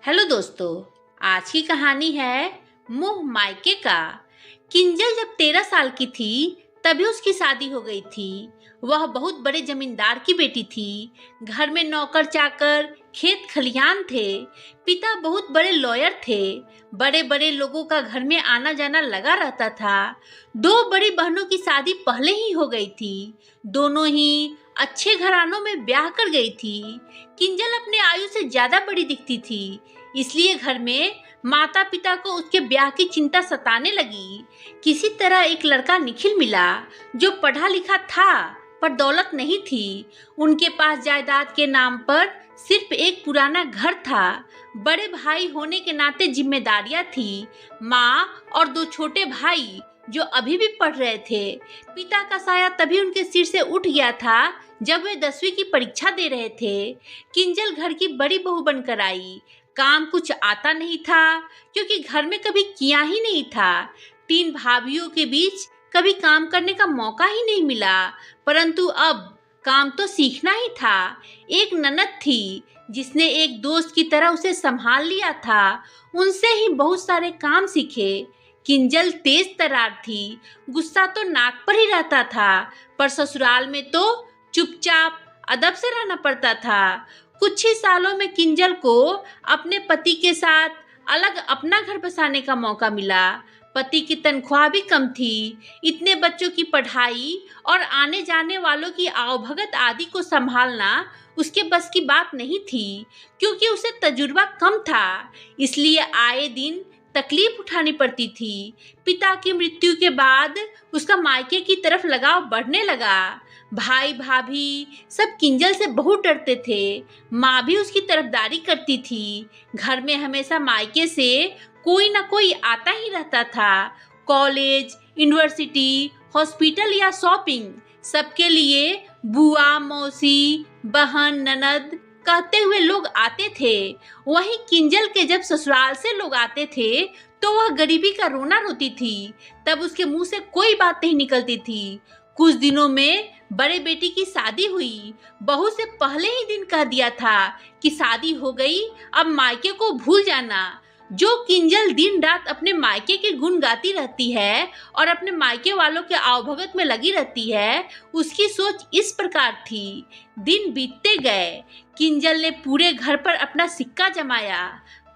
Hello दोस्तों, आज की कहानी है मुंह मायके का। किंजल जब 13 साल की थी तभी उसकी शादी हो गई थी। वह बहुत बड़े जमींदार की बेटी थी। घर में नौकर चाकर, खेत खलियान थे। पिता बहुत बड़े लॉयर थे। बड़े बड़े लोगों का घर में आना जाना लगा रहता था। 2 बड़ी बहनों की शादी पहले ही हो गई थी। दोनों ही अच्छे घरानों में ब्याह कर गई थी। किंजल अपने आयु से ज्यादा बड़ी दिखती थी, इसलिए घर में माता पिता को उसके ब्याह की चिंता सताने लगी। किसी तरह एक लड़का निखिल मिला जो पढ़ा लिखा था पर दौलत नहीं थी। उनके पास जायदाद के नाम पर सिर्फ एक पुराना घर था। बड़े भाई होने के नाते जिम्मेदारियां थी। माँ और 2 छोटे भाई जो अभी भी पढ़ रहे थे। पिता का साया तभी उनके सिर से उठ गया था जब वे 10वीं की परीक्षा दे रहे थे। किंजल घर की बड़ी बहू बनकर आई। काम कुछ आता नहीं था क्योंकि घर में कभी किया ही नहीं था। 3 भाभीियों के बीच कभी काम करने का मौका ही नहीं मिला, परंतु अब काम तो सीखना ही था। एक ननद थी जिसने एक दोस्त की तरह उसे संभाल लिया था। उनसे ही बहुत सारे काम सीखे। किंजल तेज तर्रार थी। गुस्सा तो नाक पर ही रहता था, पर ससुराल में तो चुपचाप अदब से रहना पड़ता था। कुछ ही सालों में किंजल को अपने पति के साथ अलग अपना घर बसाने का मौका मिला। पति की तनख्वाह भी कम थी। इतने बच्चों की पढ़ाई और आने जाने वालों की आवभगत आदि को संभालना उसके बस की बात नहीं थी, क्योंकि उसे तजुर्बा कम था। इसलिए आए दिन तकलीफ उठानी पड़ती थी। पिता की मृत्यु के बाद उसका मायके की तरफ लगाव बढ़ने लगा। भाई भाभी सब किंजल से बहुत डरते थे। माँ भी उसकी तरफदारी करती थी। घर में हमेशा मायके से कोई ना कोई आता ही रहता था। कॉलेज, यूनिवर्सिटी, हॉस्पिटल या शॉपिंग, सबके लिए बुआ, मौसी, बहन, ननद कहते हुए लोग आते थे। वहीं किंजल के जब ससुराल से लोग आते थे तो वह गरीबी का रोना रोती थी। तब उसके मुंह से कोई बात नहीं निकलती थी। कुछ दिनों में बड़े बेटी की शादी हुई। बहू से पहले ही दिन कह दिया था कि शादी हो गई, अब मायके को भूल जाना। जो किंजल दिन रात अपने मायके के गुण गाती रहती है और अपने मायके वालों के आवभगत में लगी रहती है, उसकी सोच इस प्रकार थी। दिन बीतते गए। किंजल ने पूरे घर पर अपना सिक्का जमाया।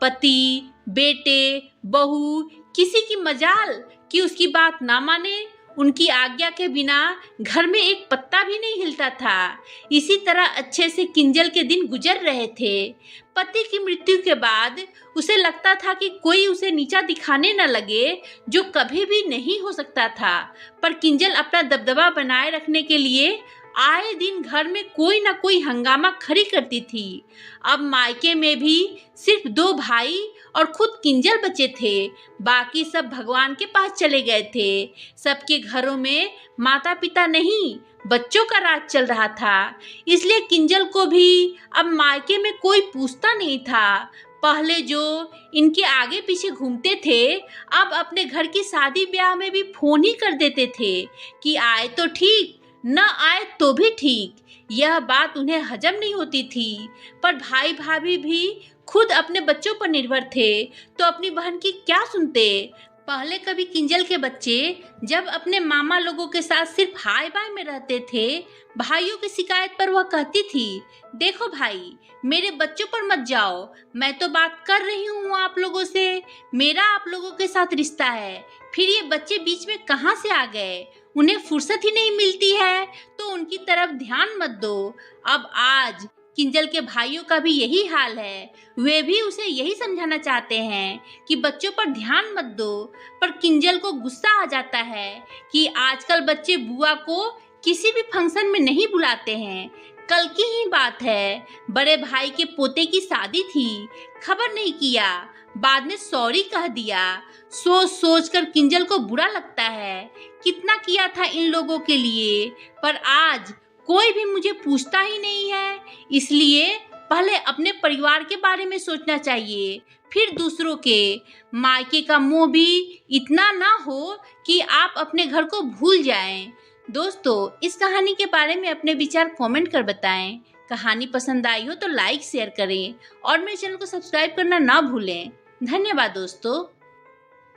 पति, बेटे, बहू, किसी की मजाल कि उसकी बात ना माने। उनकी आज्ञा के बिना घर में एक पत्ता भी नहीं हिलता था। इसी तरह अच्छे से किंजल के दिन गुजर रहे थे। पति की मृत्यु के बाद उसे लगता था कि कोई उसे नीचा दिखाने न लगे, जो कभी भी नहीं हो सकता था। पर किंजल अपना दबदबा बनाए रखने के लिए आए दिन घर में कोई ना कोई हंगामा खड़ी करती थी। अब मायके में भी सिर्फ 2 भाई और खुद किंजल बचे थे। बाकी सब भगवान के पास चले गए थे। सबके घरों में माता पिता नहीं, बच्चों का राज चल रहा था। इसलिए किंजल को भी अब मायके में कोई पूछता नहीं था। पहले जो इनके आगे पीछे घूमते थे, अब अपने घर की शादी ब्याह में भी फोन ही कर देते थे कि आए तो ठीक, न आए तो भी ठीक। यह बात उन्हें हजम नहीं होती थी। पर भाई भाभी भी खुद अपने बच्चों पर निर्भर थे, तो अपनी बहन की क्या सुनते। पहले कभी किंजल के बच्चे जब अपने मामा लोगों के साथ सिर्फ हाय बाय में रहते थे, भाइयों की शिकायत पर वह कहती थी, देखो भाई, मेरे बच्चों पर मत जाओ, मैं तो बात कर रही हूँ आप लोगों से, मेरा आप लोगों के साथ रिश्ता है। फिर ये बच्चे बीच में कहाँ से आ गए, उन्हें फुर्सत ही नहीं मिलती है, तो उनकी तरफ ध्यान मत दो। अब आज किंजल के भाइयों का भी यही हाल है। वे भी उसे यही समझाना चाहते हैं कि बच्चों पर ध्यान मत दो, पर किंजल को गुस्सा आ जाता है कि आजकल बच्चे बुआ को किसी भी फंक्शन में नहीं बुलाते हैं। कल की ही बात है, बड़े भाई के पोते की शादी थी, खबर नहीं किया, बाद में सॉरी कह दिया। सोच सोच कर किंजल को बुरा लगता है, कितना किया था इन लोगों के लिए, पर आज कोई भी मुझे पूछता ही नहीं है। इसलिए पहले अपने परिवार के बारे में सोचना चाहिए, फिर दूसरों के। मायके का मोह भी इतना ना हो कि आप अपने घर को भूल जाएं। दोस्तों, इस कहानी के बारे में अपने विचार कमेंट कर बताएं। कहानी पसंद आई हो तो लाइक शेयर करें और मेरे चैनल को सब्सक्राइब करना ना भूलें। धन्यवाद दोस्तों।